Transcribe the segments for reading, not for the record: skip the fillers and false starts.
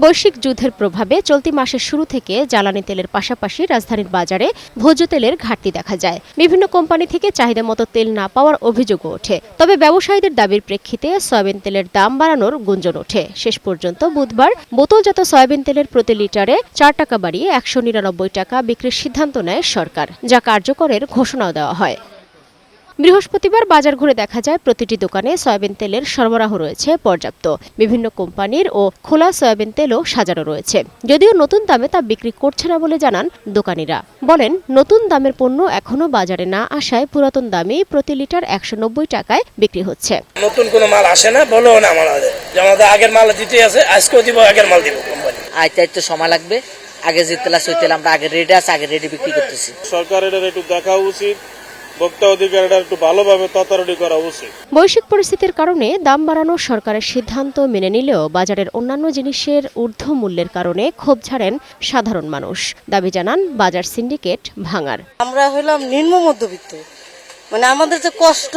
বৈশ্বিক যুদ্ধের প্রভাবে চলতি মাসের শুরু থেকে জ্বালানি তেলের পাশাপাশি রাজধানীর বাজারে ভোজ্য তেলের ঘাটতি দেখা যায়। বিভিন্ন কোম্পানি থেকে চাহিদা মতো তেল না পাওয়ার অভিযোগও ওঠে। তবে ব্যবসায়ীদের দাবির প্রেক্ষিতে সয়াবিন তেলের দাম বাড়ানোর গুঞ্জন ওঠে। শেষ পর্যন্ত বুধবার বোতলজাত সয়াবিন তেলের প্রতি লিটারে 4 টাকা বাড়িয়ে 199 টাকা বিক্রির সিদ্ধান্ত নেয় সরকার, যা কার্যকরের ঘোষণাও দেওয়া হয়। বৃহস্পতিবার বাজার ঘুরে দেখা যায় প্রতিটি দোকানে সয়াবিন তেলের সরবরাহ রয়েছে পর্যাপ্ত। বিভিন্ন কোম্পানির ও খোলা সয়াবিন তেলও সাজানো রয়েছে। যদিও নতুন দামে তা বিক্রি করছে না বলে জানান দোকানিরা। বলেন, নতুন দামের পণ্য এখনো বাজারে না আসায় পুরাতন দামেই প্রতি লিটার 190 টাকায় বিক্রি হচ্ছে। নতুন কোনো মাল আসে না, বলো না আমাদের আগের মাল দিতে আছে, আজকেও দিব, আগের মাল দিব। আইতে আইতে সময় লাগবে। আগে যে তেল আছে ওই তেল আমরা আগে রেডি আছে, আগে রেডি বিক্রি করতেছি। সরকারের একটু দেখা উচিত, ভোক্তা অধিকারটা একটু ভালোভাবে তদারকি করা উচিত। বৈশ্বিক পরিস্থিতির কারণে দাম বাড়ানোর সরকারের সিদ্ধান্ত মেনে নিলেও বাজারের অন্যান্য জিনিসের ঊর্ধ্ব মূল্যের কারণে ক্ষোভ ঝাড়েন সাধারণ মানুষ। দাবি জানান বাজার সিন্ডিকেট ভাঙার। আমরা হলাম নিম্ন মধ্যবিত্ত, আমাদের যে কষ্ট,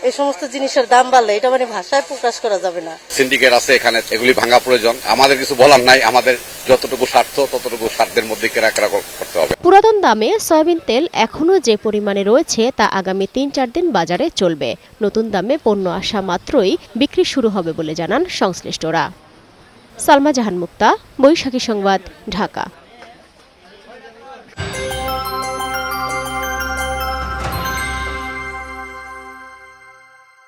এই সমস্ত জিনিসের দাম বাড়লে এটা ভাষায় প্রকাশ করা যাবে না। সিন্ডিকেট আছে এখানে, এগুলি ভাঙা প্রয়োজন। আমাদের কিছু বলার নাই, আমাদের যতটুকু স্বার্থ ততটুকু স্বার্থের মধ্যে কেনাকাটা করতে হবে। পুরাতন দামে সয়াবিন তেল এখনো যে পরিমাণে রয়েছে তা আগামী ৩-৪ দিন বাজারে চলবে। নতুন দামে পণ্য আসা মাত্রই বিক্রি শুরু হবে বলে জানান সংশ্লিষ্টরা। সালমা জাহান মুক্তা, বৈশাখী সংবাদ, ঢাকা।